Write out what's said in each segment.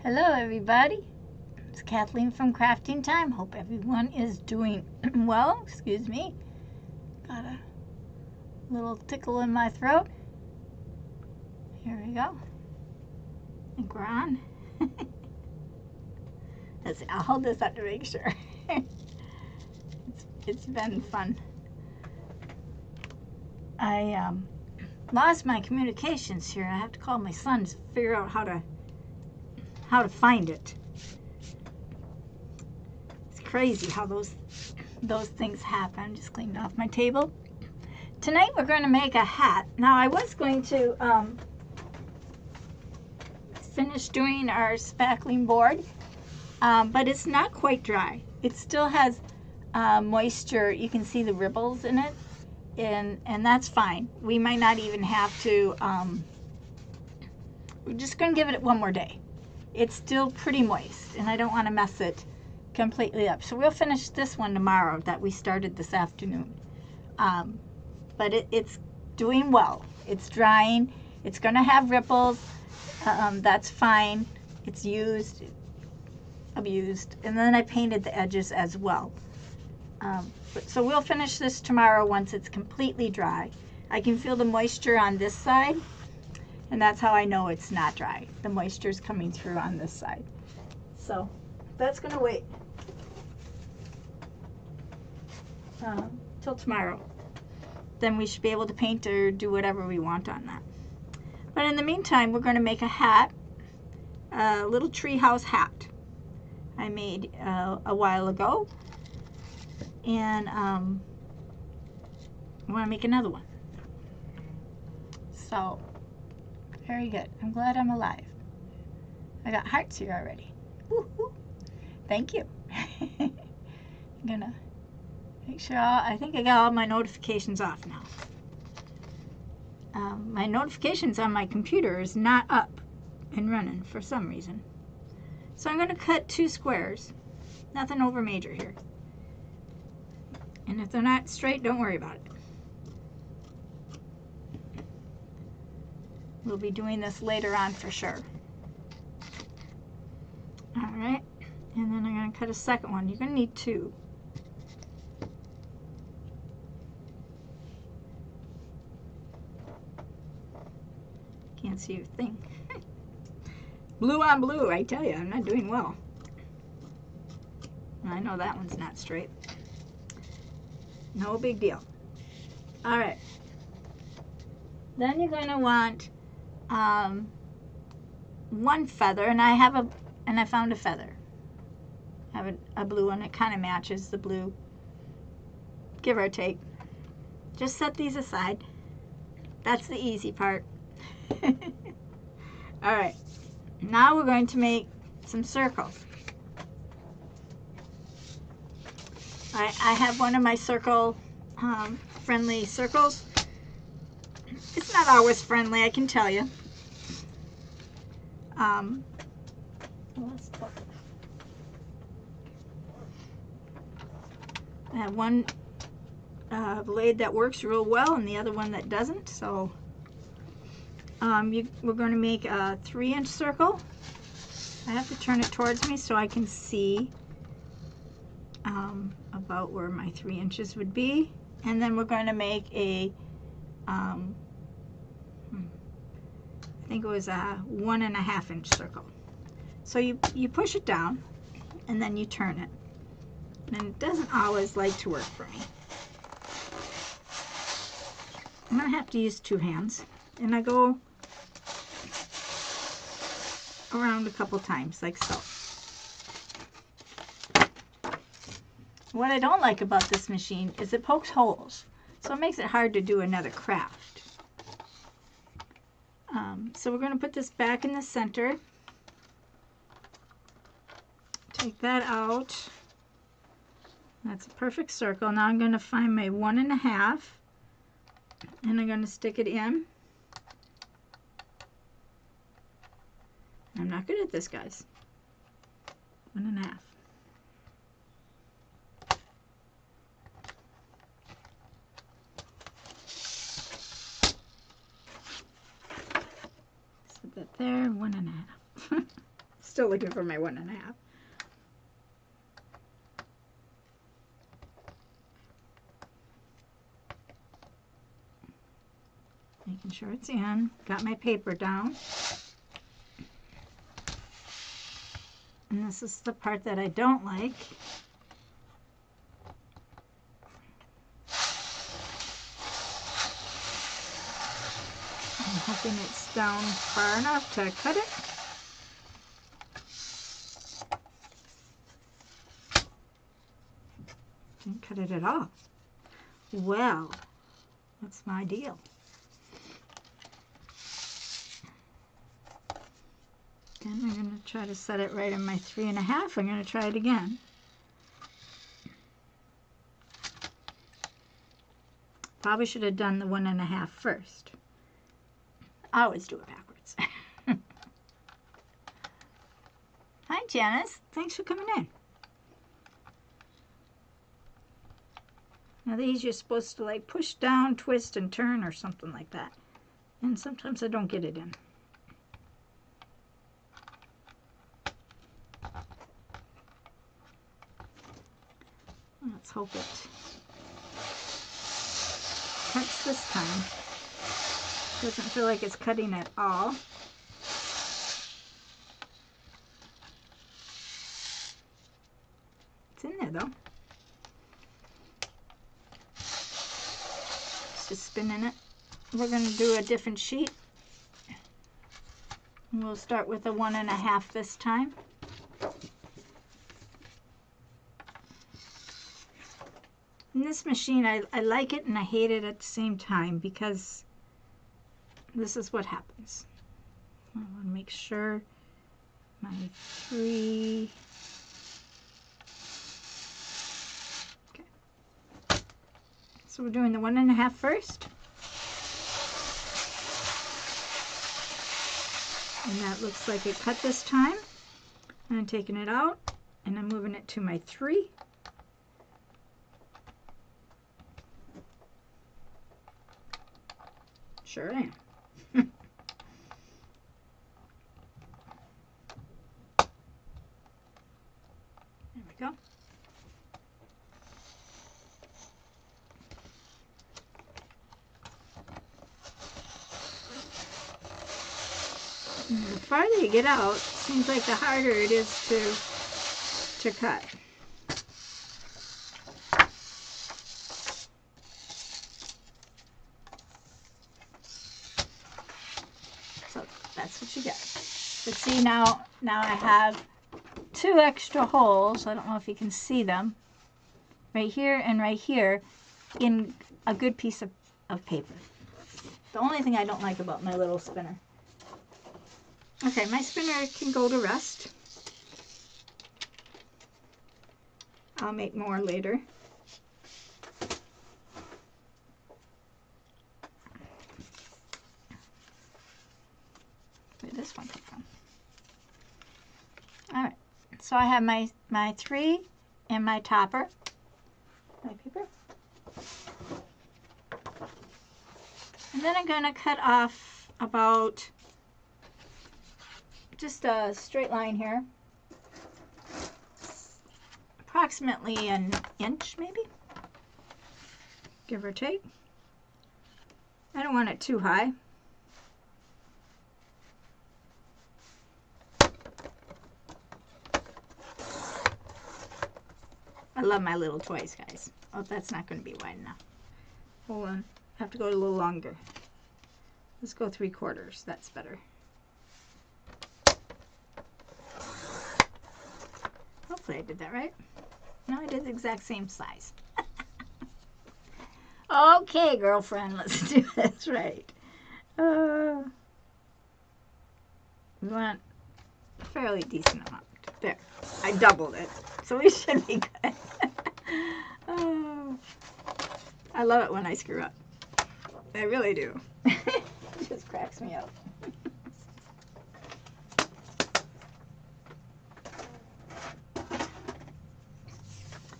Hello everybody, it's Kathleen from Crafting Time. Hope everyone is doing well. Excuse me, got a little tickle in my throat. Here we go. I think we're on. Let's see, I'll hold this up to make sure. It's been fun. I lost my communications here. I have to call my son to figure out how to find it. It's crazy how those things happen. I'm just cleaning off my table. Tonight we're going to make a hat. Now I was going to finish doing our spackling board, but it's not quite dry. It still has moisture. You can see the ripples in it, and that's fine. We might not even have to. We're just going to give it one more day. It's still pretty moist, and I don't want to mess it completely up. So we'll finish this one tomorrow that we started this afternoon. But it's doing well. It's drying. It's going to have ripples. That's fine. It's abused. And then I painted the edges as well. So we'll finish this tomorrow once it's completely dry. I can feel the moisture on this side. And that's how I know it's not dry. The moisture is coming through on this side. So that's going to wait till tomorrow. Then we should be able to paint or do whatever we want on that. But in the meantime, we're going to make a hat, a little treehouse hat I made a while ago. And I want to make another one. So very good. I'm glad I'm alive. I got hearts here already. Woo-hoo. Thank you. I'm gonna make sure I think I got all my notifications off now. My notifications on my computer is not up and running for some reason. So I'm gonna cut 2 squares. Nothing over major here. And if they're not straight, don't worry about it. We'll be doing this later on for sure. All right, and then I'm going to cut a second one. You're going to need 2. Can't see your thing. Blue on blue, I tell you, I'm not doing well. I know that one's not straight. No big deal. All right. Then you're going to want 1 feather, and I found a feather. I have a blue one. It kind of matches the blue, give or take. Just set these aside. That's the easy part. All right. Now we're going to make some circles. I have one of my circle friendly circles. It's not always friendly, I can tell you. I have one blade that works real well and the other one that doesn't. So we're going to make a 3-inch circle. I have to turn it towards me so I can see about where my 3 inches would be. And then we're going to make a I think it was a 1.5 inch circle. So you push it down and then you turn it. And it doesn't always like to work for me. I'm going to have to use 2 hands. And I go around a couple times like so. What I don't like about this machine is it pokes holes. So it makes it hard to do another craft. So we're going to put this back in the center. Take that out. That's a perfect circle. Now I'm going to find my 1.5 and I'm going to stick it in. I'm not good at this, guys. 1.5. Put that there, 1.5. still looking for my 1.5. Making sure it's in. Got my paper down. And this is the part that I don't like. I'm hoping it's down far enough to cut it. Didn't cut it at all. Well, that's my deal. Again, I'm going to try to set it right in my 3.5. I'm going to try it again. Probably should have done the 1.5 first. I always do it backwards. Hi, Janice. Thanks for coming in. Now these you're supposed to like push down, twist, and turn or something like that. And sometimes I don't get it in. Let's hope it cuts this time. Doesn't feel like it's cutting at all. It's in there though. Just spinning it. We're going to do a different sheet. And we'll start with a 1.5 this time. And this machine, I like it and I hate it at the same time because this is what happens. I want to make sure my 3. Okay. So we're doing the 1.5 first. And that looks like it cut this time. I'm taking it out and I'm moving it to my 3. Sure am. There we go. And the farther you get out, it seems like the harder it is to cut. That's what you get. But see, now I have 2 extra holes. I don't know if you can see them. Right here and right here in a good piece of paper. The only thing I don't like about my little spinner. Okay, my spinner can go to rest. I'll make more later. Where'd this one come from? All right, so I have my 3 and my topper. My paper. And then I'm going to cut off about just a straight line here. Approximately an inch maybe, give or take. I don't want it too high. I love my little toys, guys. Oh, that's not going to be wide enough. Hold on. I have to go a little longer. Let's go 3/4. That's better. Hopefully I did that right. No, I did the exact same size. Okay, girlfriend, let's do this right. We want a fairly decent amount. There. I doubled it. So we should be good. Oh, I love it when I screw up. I really do. It just cracks me up.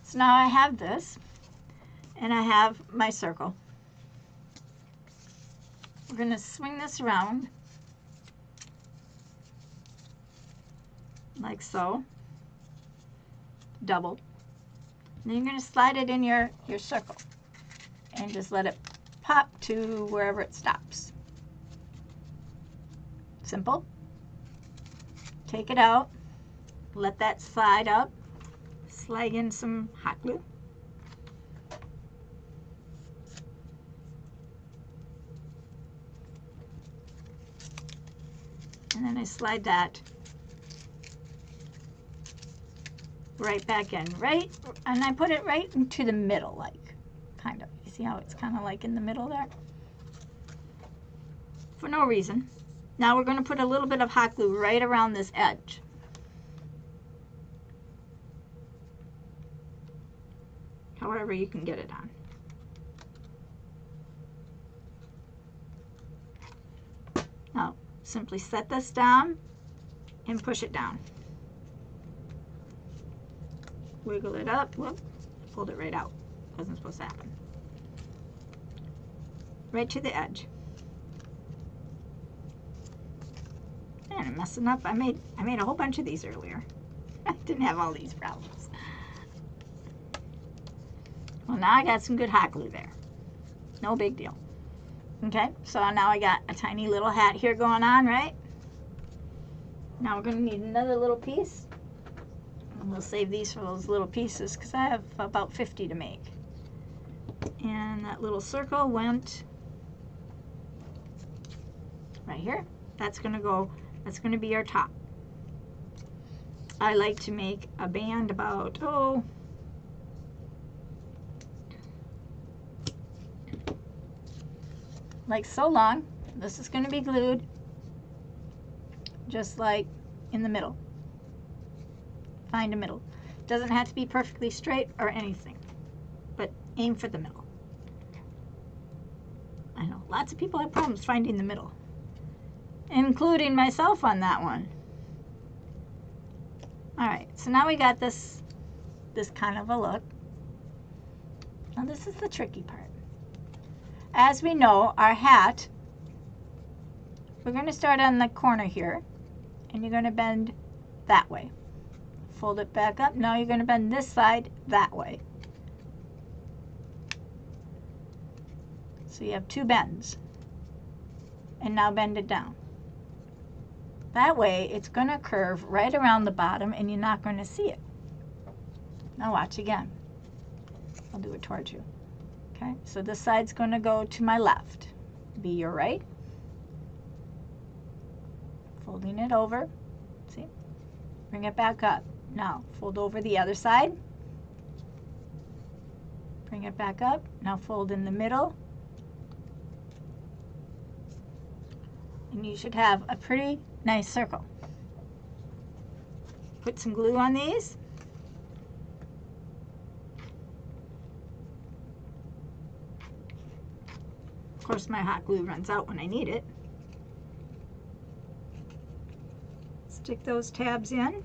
So now I have this, and I have my circle. We're going to swing this around. like so, double. Then you're going to slide it in your circle and just let it pop to wherever it stops. Simple. Take it out, let that slide up, slide in some hot glue. And then I slide that right back in, and I put it right into the middle, like, kind of. You see how it's kind of like in the middle there? For no reason. Now we're going to put a little bit of hot glue right around this edge. However you can get it on. Now, simply set this down and push it down. Wiggle it up. Whoop, pulled it right out. Wasn't supposed to happen. Right to the edge. Man, I'm messing up. I made a whole bunch of these earlier. I didn't have all these problems. Well, now I got some good hot glue there. No big deal. Okay, so now I got a tiny little hat here going on, right? Now we're going to need another little piece. And we'll save these for those little pieces because I have about 50 to make. And that little circle went right here. That's going to be our top. I like to make a band about, like so long. This is going to be glued just like in the middle. Find a middle. Doesn't have to be perfectly straight or anything, but aim for the middle. I know lots of people have problems finding the middle, including myself on that one. All right, so now we got this kind of a look. Now this is the tricky part. As we know, our hat, we're going to start on the corner here, and you're going to bend that way. Fold it back up. Now you're going to bend this side that way. So you have two bends. And now bend it down. That way it's going to curve right around the bottom and you're not going to see it. Now watch again. I'll do it towards you. Okay, so this side's going to go to my left. Be your right. Folding it over. See? Bring it back up. Now fold over the other side. Bring it back up. Now fold in the middle. And you should have a pretty nice circle. Put some glue on these. Of course, my hot glue runs out when I need it. Stick those tabs in.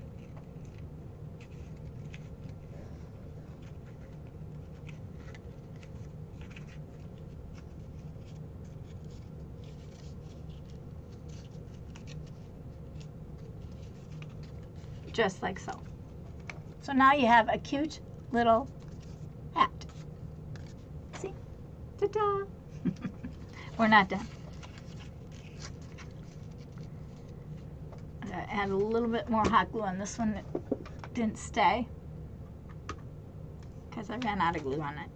Just like so. So now you have a cute little hat. See? Ta-da! We're not done. I'm going to add a little bit more hot glue on this one that didn't stay because I ran out of glue on it.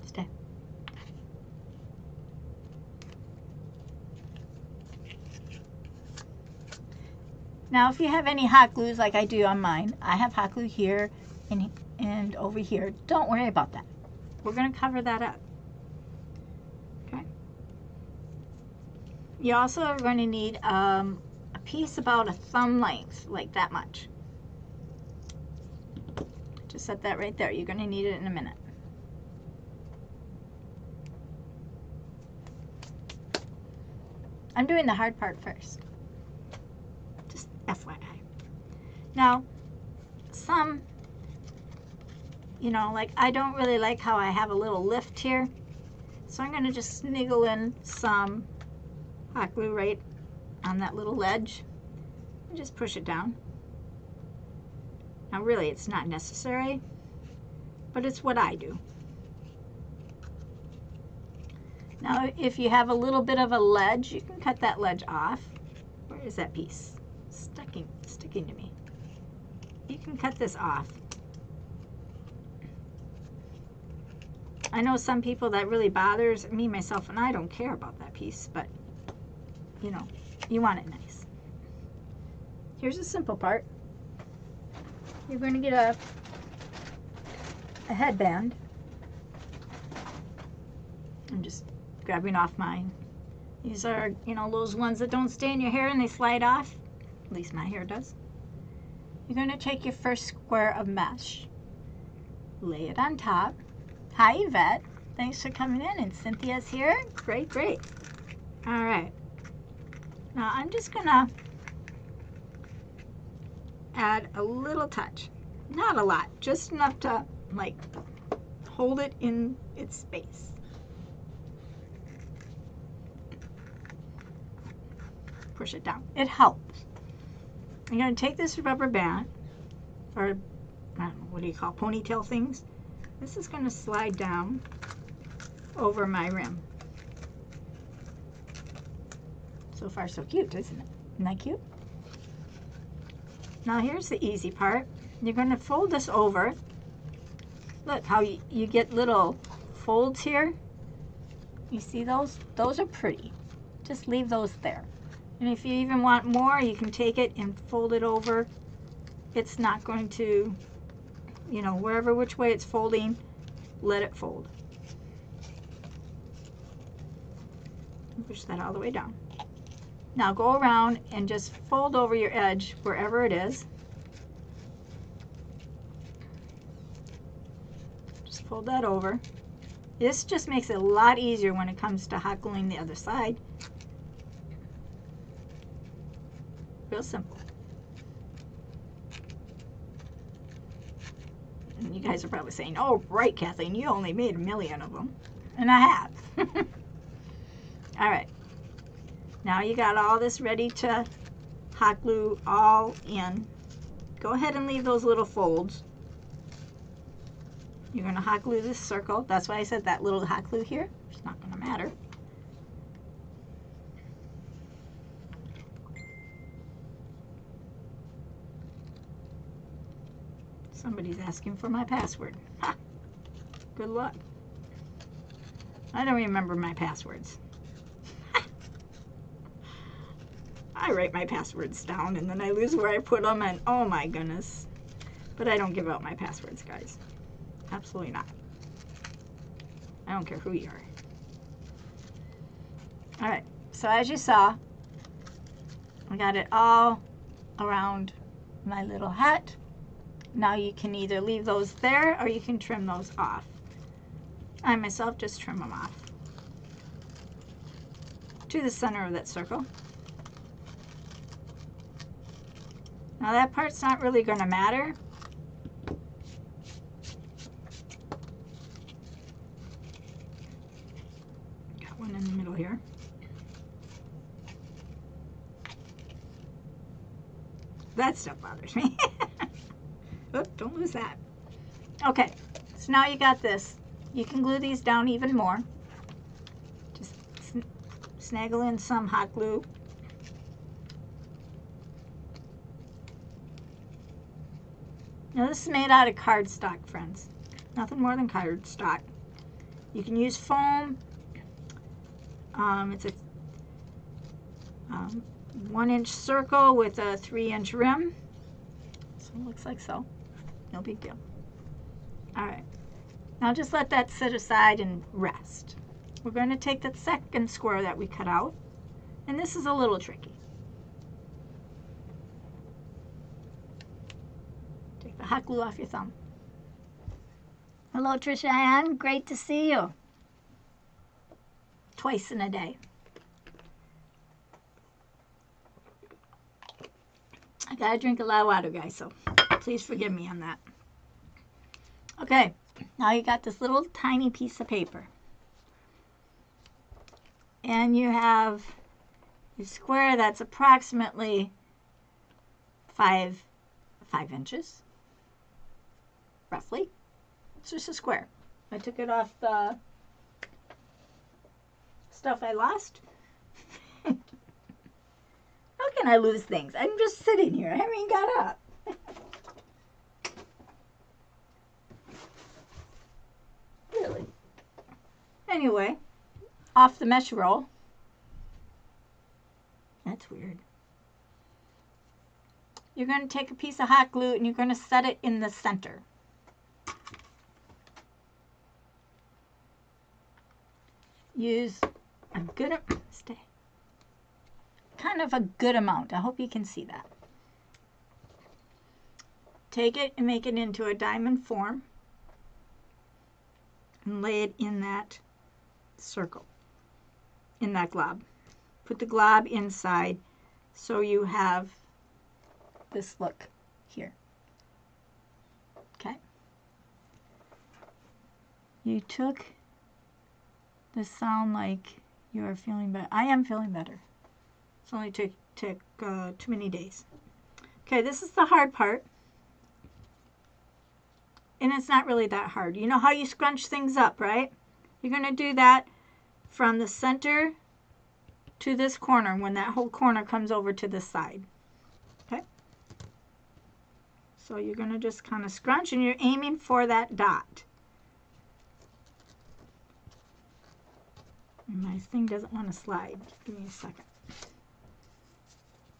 Stay. Now if you have any hot glues like I do on mine, I have hot glue here and over here. Don't worry about that. We're going to cover that up. Okay. You also are going to need a piece about a thumb length, like that much. Just set that right there. You're going to need it in a minute. I'm doing the hard part first. Just FYI. Now, some, you know, like I don't really like how I have a little lift here. So I'm going to just sniggle in some hot glue right on that little ledge and just push it down. Now really it's not necessary, but it's what I do. Now if you have a little bit of a ledge, you can cut that ledge off. Where is that piece? Sticking to me. You can cut this off. I know some people that really bothers me, myself, and I don't care about that piece, but you know, you want it nice. Here's the simple part. You're going to get a headband. I'm just grabbing off mine. These are, you know, those ones that don't stay in your hair and they slide off. At least my hair does. You're going to take your first square of mesh, lay it on top. Hi, Yvette. Thanks for coming in. And Cynthia's here. Great, great. All right. Now I'm just going to add a little touch. Not a lot. Just enough to, like, hold it in its space. Push it down. It helps. I'm going to take this rubber band, or I don't know, what do you call ponytail things? This is going to slide down over my rim. So far so cute, isn't it? Isn't that cute? Now here's the easy part. You're going to fold this over. Look how you get little folds here. You see those? Those are pretty. Just leave those there. And if you even want more, you can take it and fold it over. It's not going to, you know, which way it's folding, let it fold. Push that all the way down. Now go around and just fold over your edge wherever it is. Just fold that over. This just makes it a lot easier when it comes to hot gluing the other side. Real simple. And you guys are probably saying, oh, right, Kathleen, you only made 1 million of them. And I have. All right. Now you got all this ready to hot glue all in. Go ahead and leave those little folds. You're going to hot glue this circle. That's why I said that little hot glue here. It's not going to matter. Somebody's asking for my password. Ha! Good luck. I don't remember my passwords. I write my passwords down and then I lose where I put them and oh my goodness. But I don't give out my passwords, guys. Absolutely not. I don't care who you are. Alright, so as you saw, I got it all around my little hat. Now you can either leave those there or you can trim those off. I myself just trim them off to the center of that circle. Now that part's not really going to matter. Got one in the middle here. That stuff bothers me. Oop, don't lose that. Okay, so now you got this. You can glue these down even more. Just snaggle in some hot glue. Now this is made out of cardstock, friends. Nothing more than cardstock. You can use foam. It's a 1-inch circle with a 3-inch rim. So it looks like so. No big deal. Alright. Now just let that sit aside and rest. We're going to take that second square that we cut out. And this is a little tricky. Take the hot glue off your thumb. Hello, Trisha Ann. Great to see you. Twice in a day. I gotta drink a lot of water, guys, so please forgive me on that. Okay, now you got this little tiny piece of paper. And you have a square that's approximately 5 inches, roughly. It's just a square. I took it off the stuff I lost. How can I lose things? I'm just sitting here. I haven't even got up. Really. Anyway, off the mesh roll. That's weird. You're going to take a piece of hot glue and you're going to set it in the center. Use a good, kind of a good amount. I hope you can see that. Take it and make it into a diamond form and lay it in that circle, in that glob. Put the glob inside so you have this look here. Okay. You took this sound like you are feeling better. I am feeling better. It's only took too many days. Okay, this is the hard part. And it's not really that hard. You know how you scrunch things up, right? You're going to do that from the center to this corner when that whole corner comes over to the side. Okay? So you're going to just kind of scrunch and you're aiming for that dot. And my thing doesn't want to slide. Give me a second.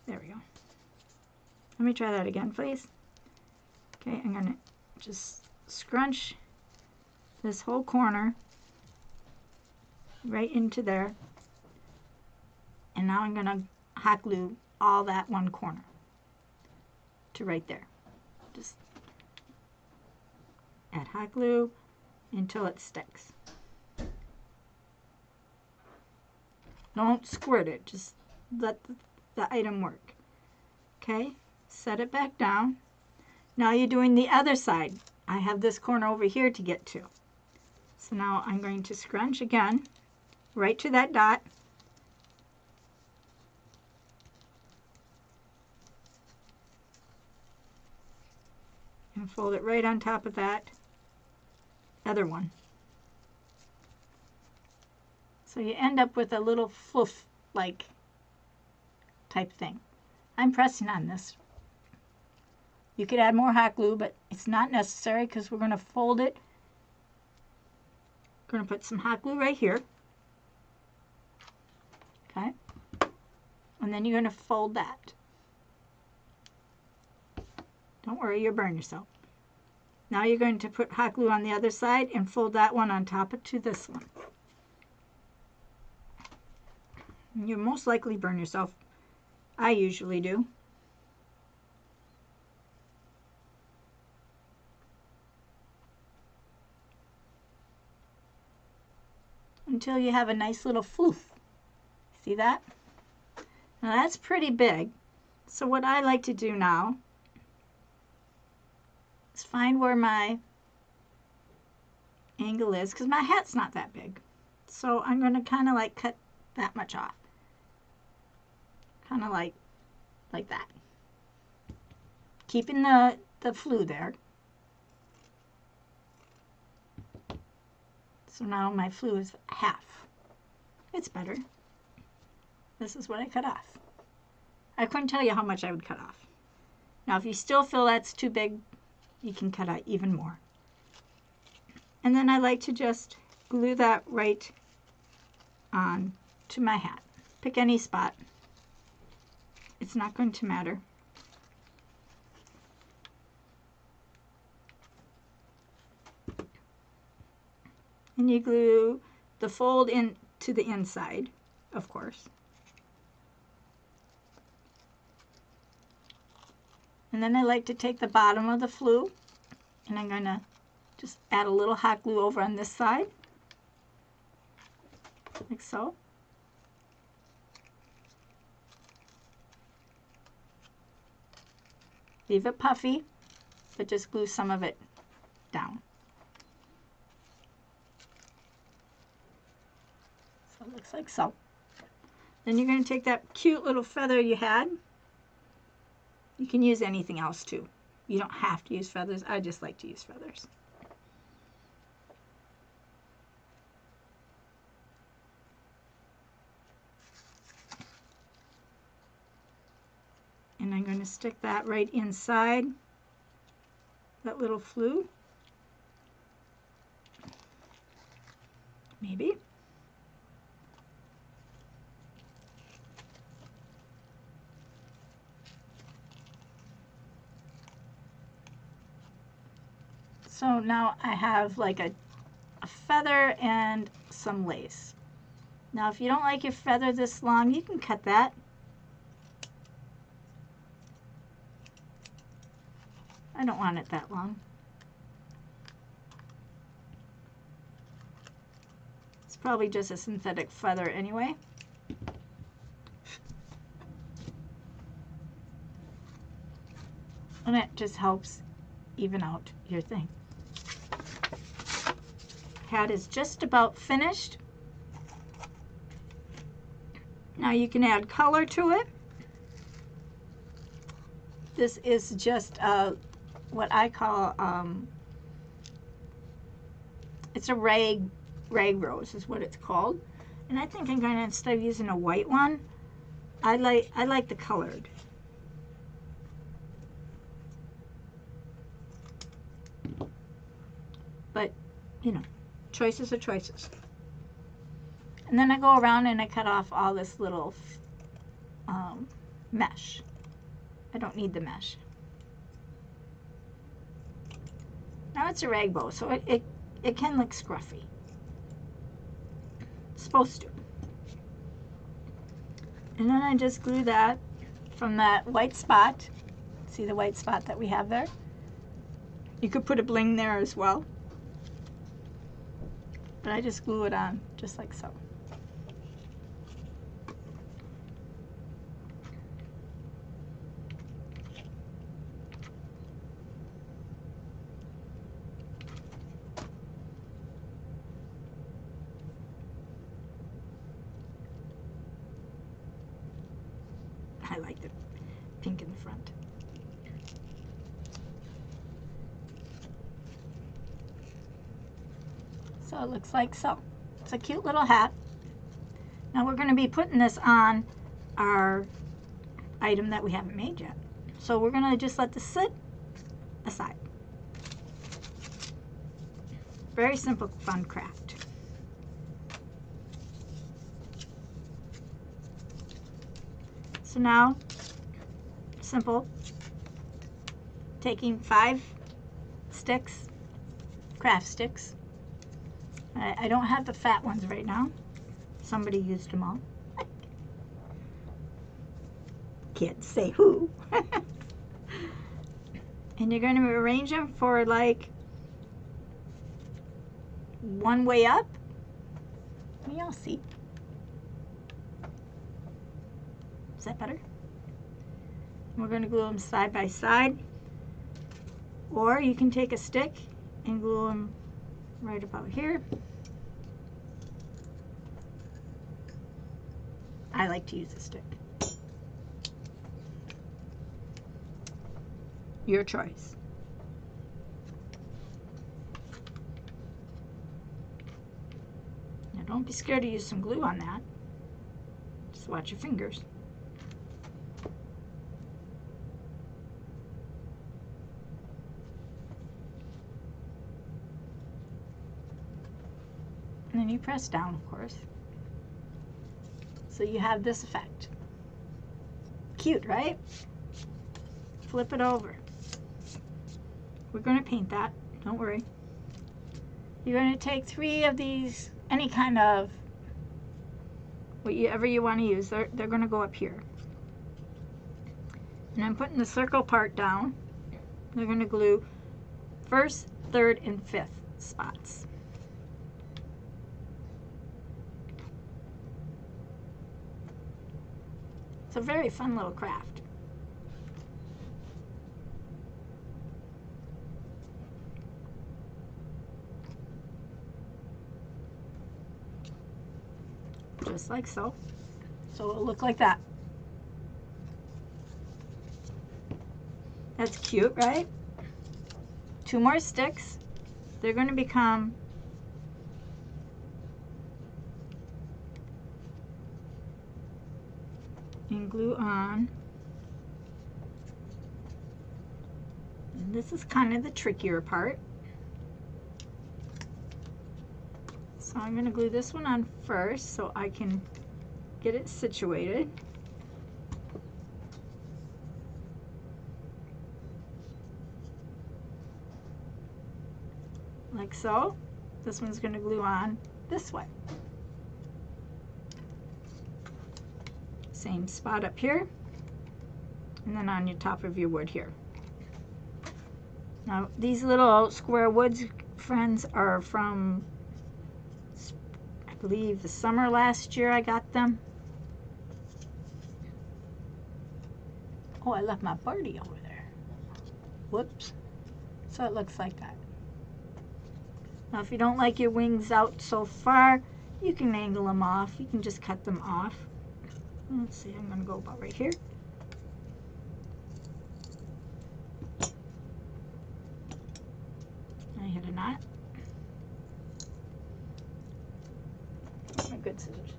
There we go. Let me try that again, please. Okay, I'm going to just scrunch this whole corner right into there. And now I'm going to hot glue all that one corner to right there. Just add hot glue until it sticks. Don't squirt it, just let the item work. Okay, set it back down. Now you're doing the other side. I have this corner over here to get to. So now I'm going to scrunch again, right to that dot. And fold it right on top of that other one. So you end up with a little fluff-like type thing. I'm pressing on this. You could add more hot glue, but it's not necessary because we're going to fold it. Going to put some hot glue right here. Okay. And then you're going to fold that. Don't worry, you'll burn yourself. Now you're going to put hot glue on the other side and fold that one on top of to this one. You'll most likely burn yourself. I usually do. Until you have a nice little floof. See that? Now that's pretty big. So what I like to do now is find where my angle is, because my hat's not that big. So I'm going to kind of like cut that much off. Kind of like that. Keeping the flue there. So now my flue is half. It's better. This is what I cut off. I couldn't tell you how much I would cut off. Now if you still feel that's too big, you can cut out even more. And then I like to just glue that right on to my hat. Pick any spot. It's not going to matter. And you glue the fold in to the inside, of course. And then I like to take the bottom of the flue and I'm going to just add a little hot glue over on this side, like so. Leave it puffy, but just glue some of it down. So it looks like so. Then you're going to take that cute little feather you had. You can use anything else too. You don't have to use feathers. I just like to use feathers. And I'm going to stick that right inside that little flue. Maybe. So now I have like a feather and some lace. Now if you don't like your feather this long, you can cut that. I don't want it that long. It's probably just a synthetic feather anyway. And it just helps even out your thing. Hat is just about finished. Now you can add color to it. This is just what I call, it's a rag rose is what it's called. And I think I'm going to, instead of using a white one, I like the colored. But, you know, choices are choices. And then I go around and I cut off all this little mesh. I don't need the mesh. Now it's a rag bow, so it can look scruffy. It's supposed to. And then I just glue that from that white spot. See the white spot that we have there? You could put a bling there as well. But I just glue it on, just like so. I like the pink in the front. So it looks like so. It's a cute little hat. Now we're going to be putting this on our item that we haven't made yet. So we're going to just let this sit aside. Very simple, fun craft. So now, simple, taking 5 sticks, craft sticks. I don't have the fat ones right now. Somebody used them all. Can't say who. And you're going to arrange them for like one way up. Y'all see. Is that better? We're going to glue them side by side. Or you can take a stick and glue them right about here. I like to use a stick. Your choice. Now don't be scared to use some glue on that. Just watch your fingers. And then you press down, of course. So you have this effect. Cute, right? Flip it over. We're going to paint that. Don't worry. You're going to take 3 of these, any kind of, whatever you want to use. They're going to go up here. And I'm putting the circle part down. They're going to glue 1st, 3rd, and 5th spots. It's a very fun little craft. Just like so. So it'll look like that. That's cute, right? 2 more sticks. They're going to become and glue on. And this is kind of the trickier part. So I'm going to glue this one on first so I can get it situated. Like so. This one's going to glue on this way. Same spot up here, and then on your top of your wood here. Now these little square woods, friends, are from, I believe, the summer last year I got them. Oh, I left my birdie over there. Whoops. So it looks like that. Now if you don't like your wings out so far, you can angle them off. You can just cut them off. Let's see, I'm going to go about right here. I hit a knot. My good scissors.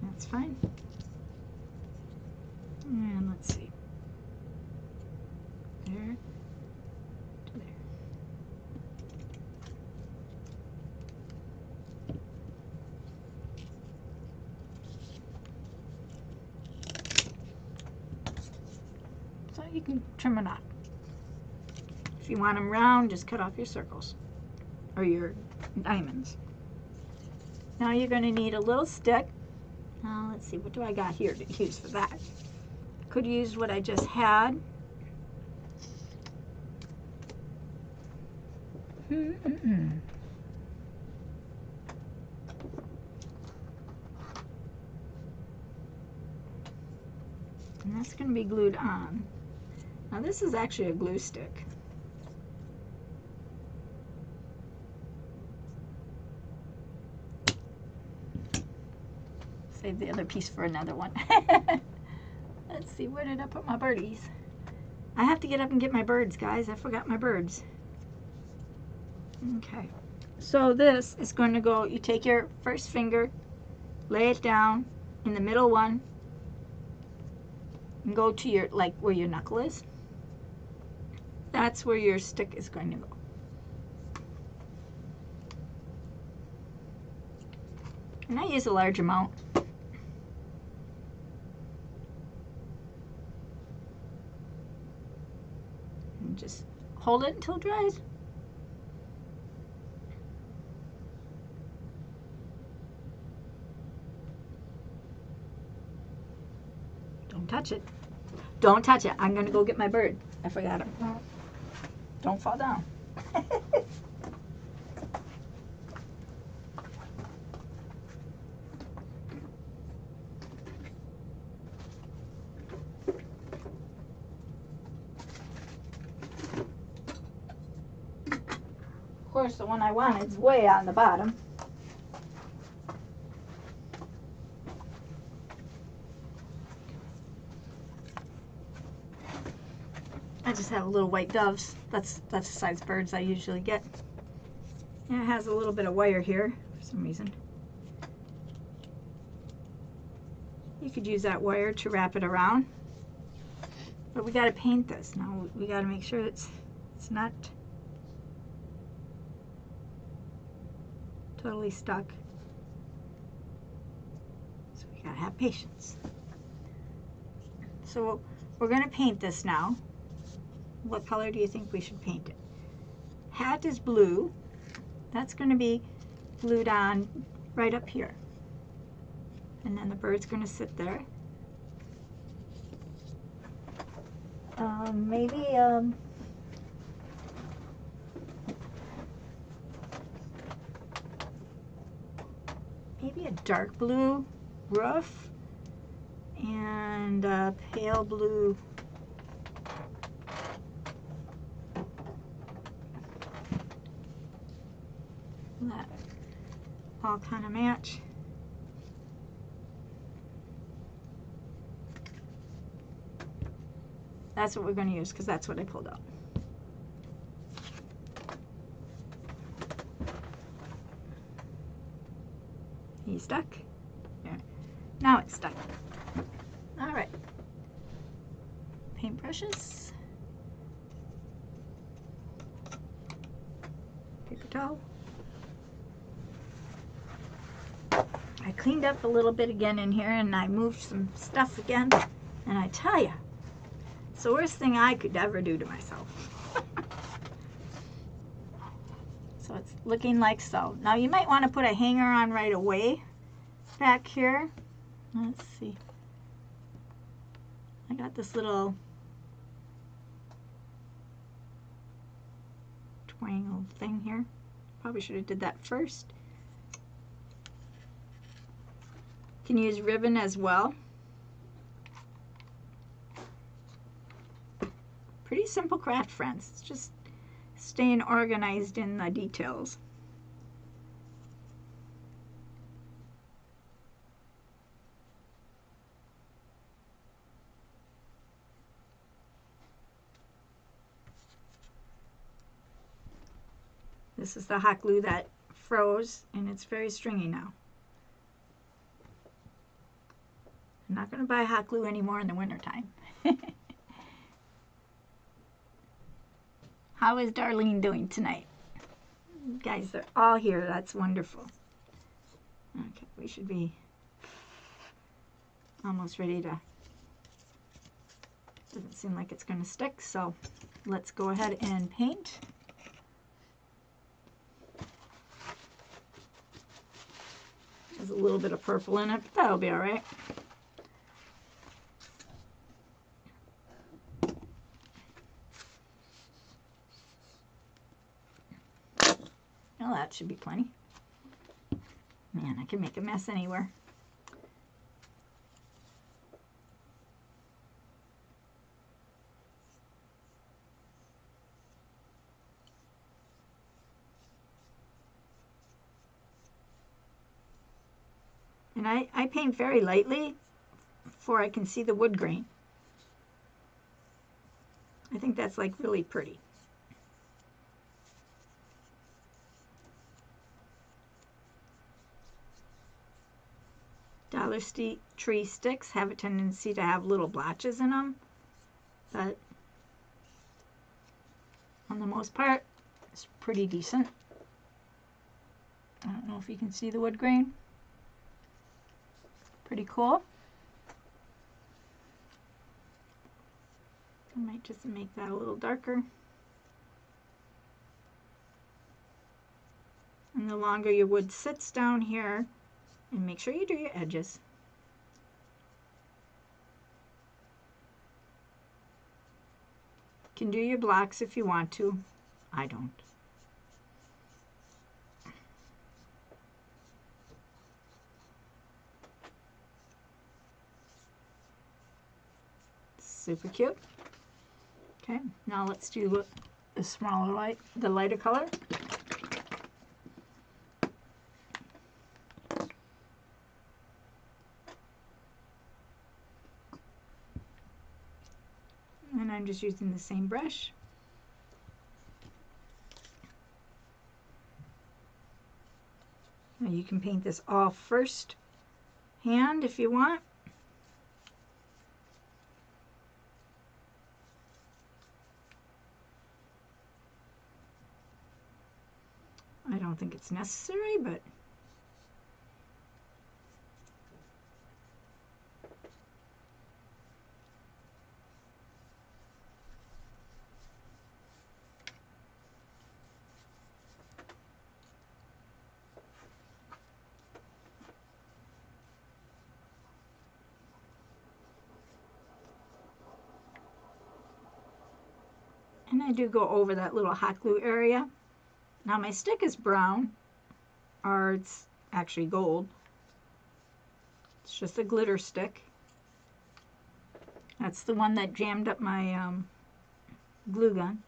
That's fine. And let's see. There to there. So you can trim it off. If you want them round, just cut off your circles or your diamonds. Now you're going to need a little stick. Now let's see, what do I got here to use for that? Could use what I just had. And that's going to be glued on. Now this is actually a glue stick. Save the other piece for another one. Let's see, where did I put my birdies? I have to get up and get my birds, guys. I forgot my birds. Okay, so this is going to go, you take your first finger, lay it down in the middle one, and go to your, like where your knuckle is. That's where your stick is going to go. And I use a large amount. And just hold it until it dries. Don't touch it. Don't touch it. I'm going to go get my bird. I forgot him. Don't fall down. Of course, the one I want is way on the bottom. I just have little white doves. That's the size birds I usually get. And it has a little bit of wire here for some reason. You could use that wire to wrap it around. But we got to paint this. Now we got to make sure it's not totally stuck. So we got to have patience. So we're going to paint this now. What color do you think we should paint it? Hat is blue. That's going to be glued on right up here. And then the bird's going to sit there. Maybe a dark blue roof and a pale blue that all kind of match. That's what we're going to use because that's what I pulled out. He's stuck. There. Now it's stuck. All right. Paintbrushes. Paper towel. I cleaned up a little bit again in here and I moved some stuff again. And I tell you, it's the worst thing I could ever do to myself. So it's looking like so. Now you might want to put a hanger on right away back here. Let's see. I got this little twangle thing here. Probably should have did that first. You can use ribbon as well. Pretty simple craft, friends. It's just staying organized in the details. This is the hot glue that froze and it's very stringy now. I'm not going to buy hot glue anymore in the wintertime. How is Darlene doing tonight? Guys, they're all here. That's wonderful. Okay, we should be almost ready to... Doesn't seem like it's going to stick, so let's go ahead and paint. There's a little bit of purple in it, but that'll be all right. Well, that should be plenty. Man, I can make a mess anywhere. And I paint very lightly before I can see the wood grain. I think that's like really pretty. Dollar Tree sticks have a tendency to have little blotches in them, but on the most part, it's pretty decent. I don't know if you can see the wood grain. Pretty cool. I might just make that a little darker. And the longer your wood sits down here, and make sure you do your edges. You can do your blocks if you want to. I don't. Super cute. Okay, now let's do the smaller light, the lighter color. And I'm just using the same brush. Now you can paint this all first hand if you want. I don't think it's necessary, but and I do go over that little hot glue area. Now my stick is brown, or it's actually gold. It's just a glitter stick. That's the one that jammed up my glue gun.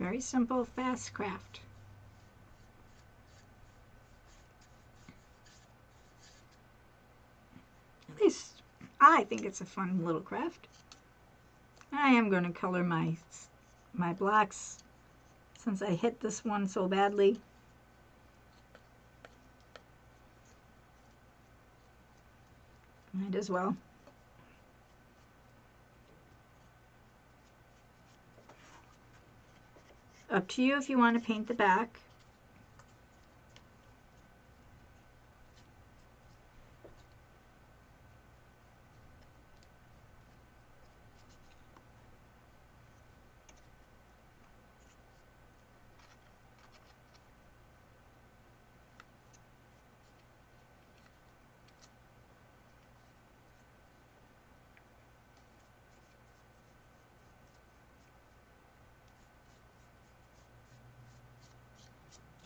Very simple, fast craft. At least I think it's a fun little craft. I am going to color my blacks since I hit this one so badly. Might as well. Up to you if you want to paint the back.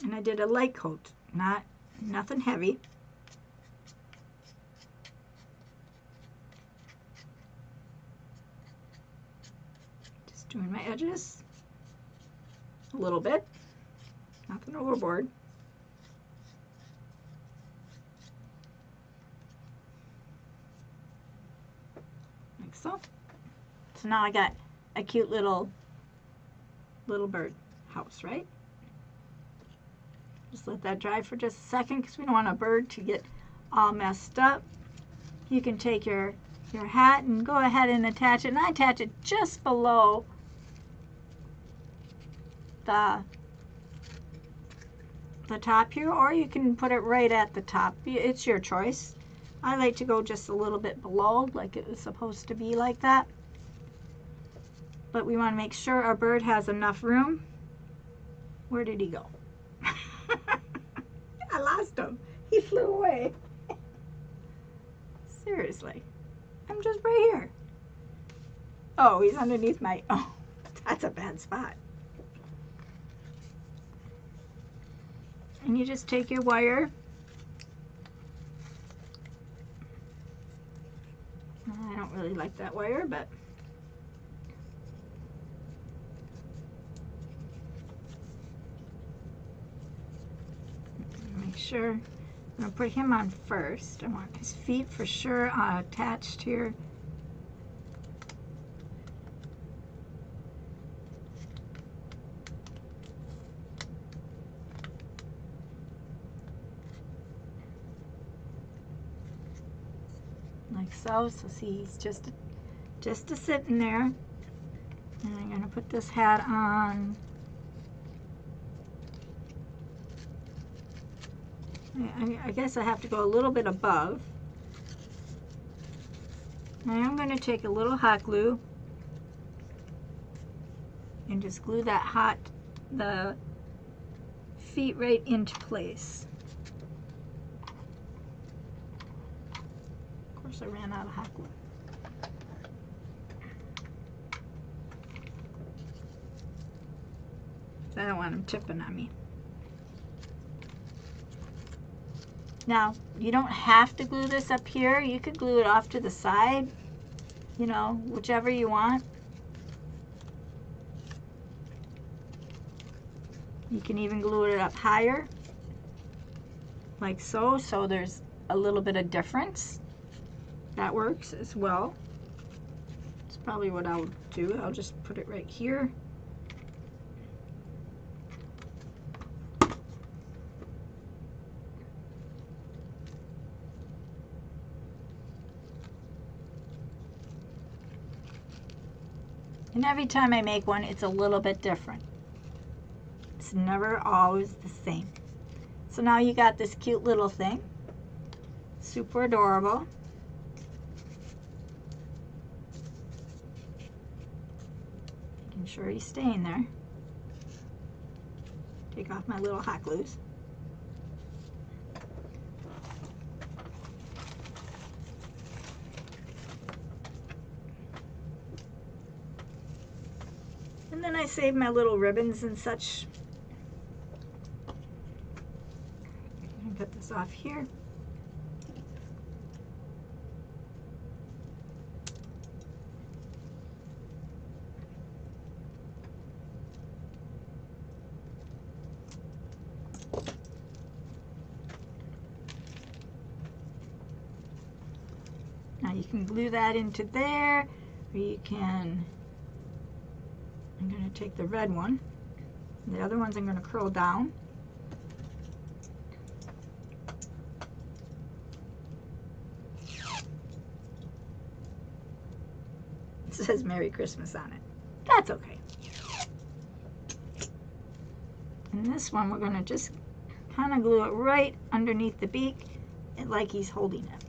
And I did a light coat, nothing heavy. Just doing my edges a little bit, nothing overboard. Like so. So now I got a cute little bird house, right? Just let that dry for just a second because we don't want a bird to get all messed up. You can take your hat and go ahead and attach it. And I attach it just below the top here, or you can put it right at the top. It's your choice. I like to go just a little bit below, like it was supposed to be like that. But we want to make sure our bird has enough room. Where did he go? I lost him. He flew away. Seriously. I'm just right here. Oh, he's underneath my... Oh, that's a bad spot. And you just take your wire. I don't really like that wire, but... Make sure. I'm going to put him on first. I want his feet for sure attached here. Like so. So see, he's just a sitting there. And I'm going to put this hat on. I guess I have to go a little bit above. Now I'm going to take a little hot glue and just glue the feet right into place. Of course I ran out of hot glue. I don't want him tipping on me. Now, you don't have to glue this up here. You could glue it off to the side, you know, whichever you want. You can even glue it up higher, like so, so there's a little bit of difference. That works as well. That's probably what I'll do. I'll just put it right here. And every time I make one, it's a little bit different. It's never always the same. So now you got this cute little thing. Super adorable. Making sure he's staying there. Take off my little hot glues. And then I save my little ribbons and such. And cut this off here. glue that into there, or you can, I'm going to take the red one. The other ones I'm going to curl down. It says Merry Christmas on it. That's okay. And this one we're going to just kind of glue it right underneath the beak, like he's holding it.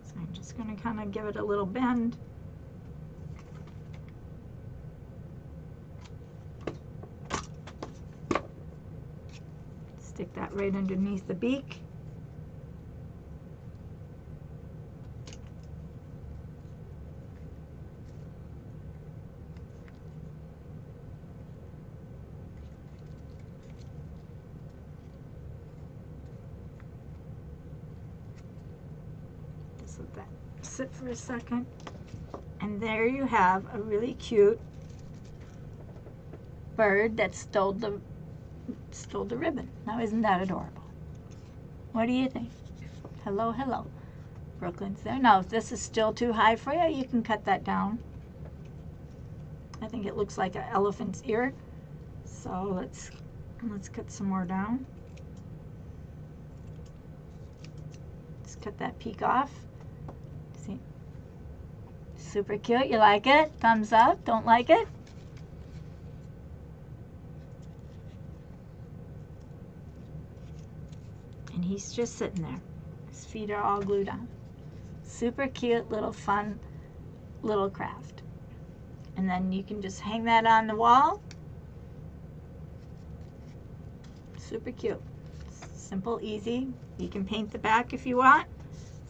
So I'm just going to kind of give it a little bend. Stick that right underneath the beak. Just let that sit for a second. And there you have a really cute bird that stole the ribbon. Now isn't that adorable? What do you think? Hello, hello. Brooklyn's there. Now if this is still too high for you, you can cut that down. I think it looks like an elephant's ear. So let's cut some more down. Let's cut that peak off. See? Super cute. You like it? Thumbs up. Don't like it? And he's just sitting there. His feet are all glued on. Super cute little fun little craft. And then you can just hang that on the wall. Super cute. Simple, easy. You can paint the back if you want.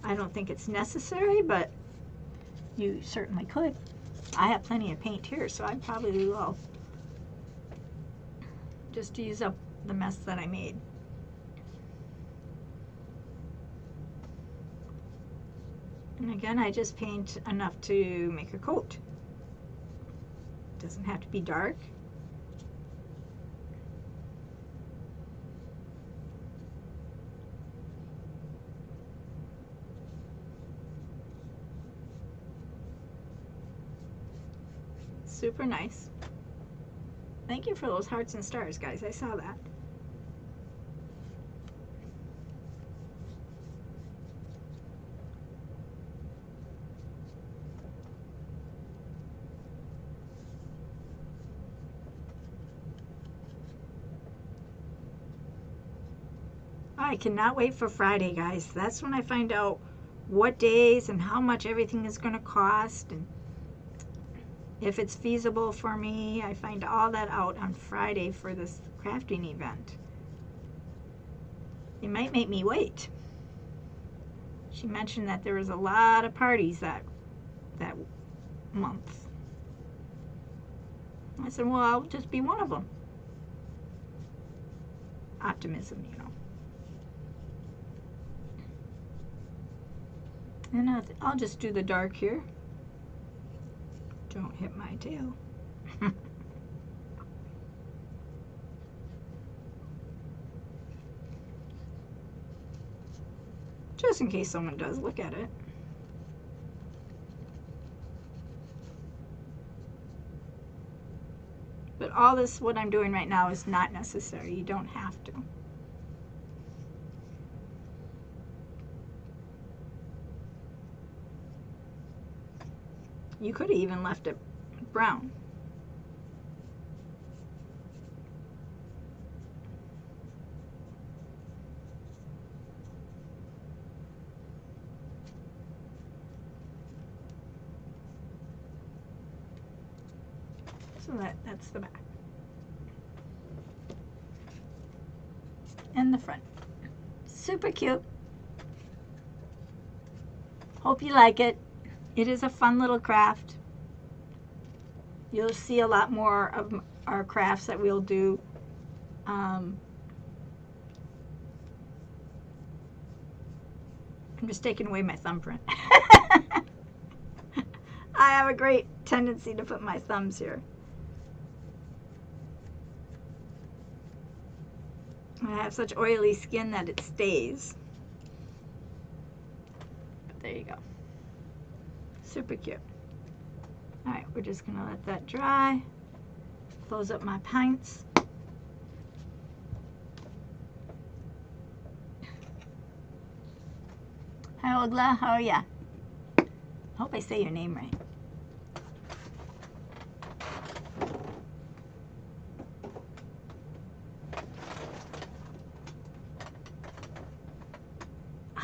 I don't think it's necessary, but you certainly could. I have plenty of paint here, so I probably will. Just to use up the mess that I made. And again, I just paint enough to make a coat. Doesn't have to be dark. Super nice. Thank you for those hearts and stars, guys. I saw that. I cannot wait for Friday, guys. That's when I find out what days and how much everything is going to cost, and if it's feasible for me. I find all that out on Friday for this crafting event. It might make me wait. She mentioned that there was a lot of parties that month. I said, well, I'll just be one of them. Optimism, you know. And I'll just do the dark here. Don't hit my tail. Just in case someone does look at it. But all this, what I'm doing right now, is not necessary. You don't have to. You could have even left it brown. So that's the back. And the front. Super cute. Hope you like it. It is a fun little craft. You'll see a lot more of our crafts that we'll do. I'm just taking away my thumbprint. I have a great tendency to put my thumbs here. I have such oily skin that it stays. there you go. Super cute. All right, we're just gonna let that dry. Close up my pints. Hi, Ogla, how are ya? Hope I say your name right.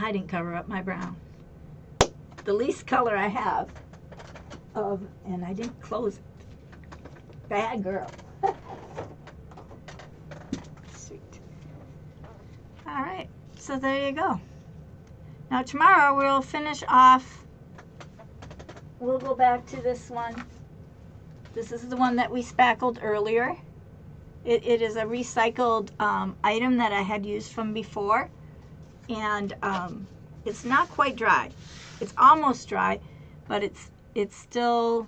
I didn't cover up my brown. The least color I have of, and I didn't close it. Bad girl. Sweet. All right, so there you go. Now tomorrow we'll finish off, we'll go back to this one. This is the one that we spackled earlier. It is a recycled item that I had used from before. And it's not quite dry. It's almost dry, but it's still,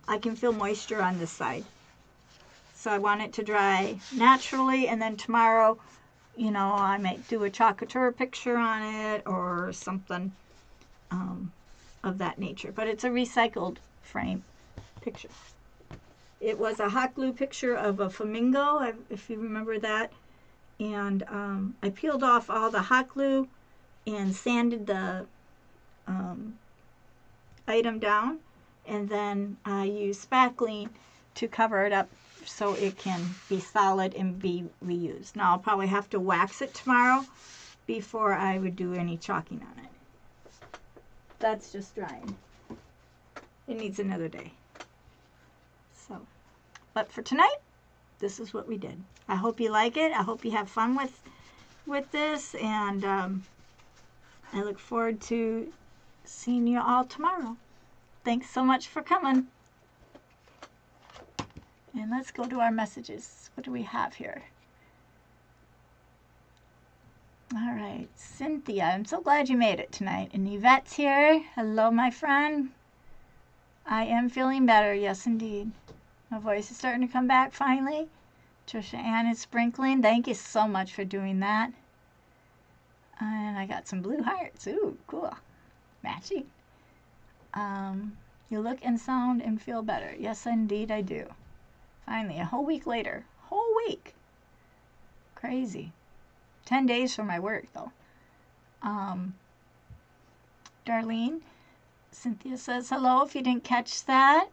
I can feel moisture on this side. So I want it to dry naturally, and then tomorrow, you know, I might do a chocolate picture on it or something of that nature. But it's a recycled frame picture. It was a hot glue picture of a flamingo, if you remember that. And I peeled off all the hot glue and sanded the item down, and then I used spackling to cover it up so it can be solid and be reused. Now I'll probably have to wax it tomorrow before I would do any chalking on it. That's just drying. It needs another day. So, but for tonight, this is what we did. I hope you like it. I hope you have fun with this, and I look forward to seeing you all tomorrow. Thanks so much for coming. And let's go to our messages. What do we have here? All right, Cynthia, I'm so glad you made it tonight. And Yvette's here. Hello, my friend. I am feeling better, yes indeed. My voice is starting to come back finally. Trisha Ann is sprinkling. Thank you so much for doing that. And I got some blue hearts. Ooh, cool. Matching. You look and sound and feel better. Yes, indeed I do. Finally, a whole week later. Whole week. Crazy. 10 days for my work, though. Darlene, Cynthia says hello if you didn't catch that.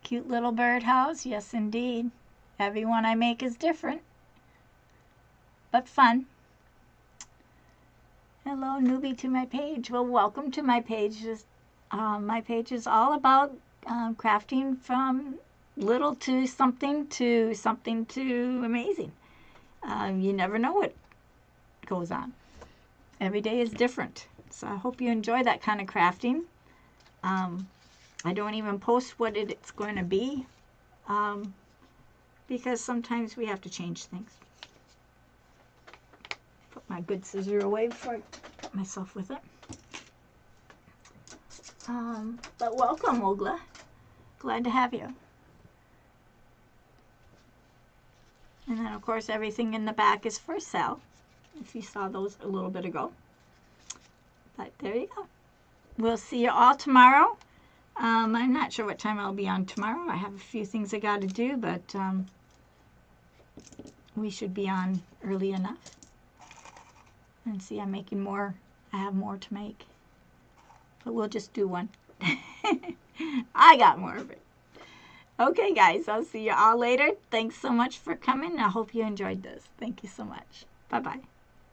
Cute little birdhouse. Yes, indeed. Everyone I make is different, but fun. Hello, newbie to my page. Well, welcome to my page. My page is all about crafting from little to something to amazing. You never know what goes on. Every day is different. So I hope you enjoy that kind of crafting. I don't even post what it's going to be because sometimes we have to change things. Put my good scissor away before I put myself with it. But welcome, Ogla. Glad to have you. And then, of course, everything in the back is for sale, if you saw those a little bit ago. But there you go. We'll see you all tomorrow. I'm not sure what time I'll be on tomorrow. I have a few things I got to do, but we should be on early enough. And see, I'm making more. I have more to make. But we'll just do one. I got more of it. Okay, guys, I'll see you all later. Thanks so much for coming. I hope you enjoyed this. Thank you so much. Bye-bye.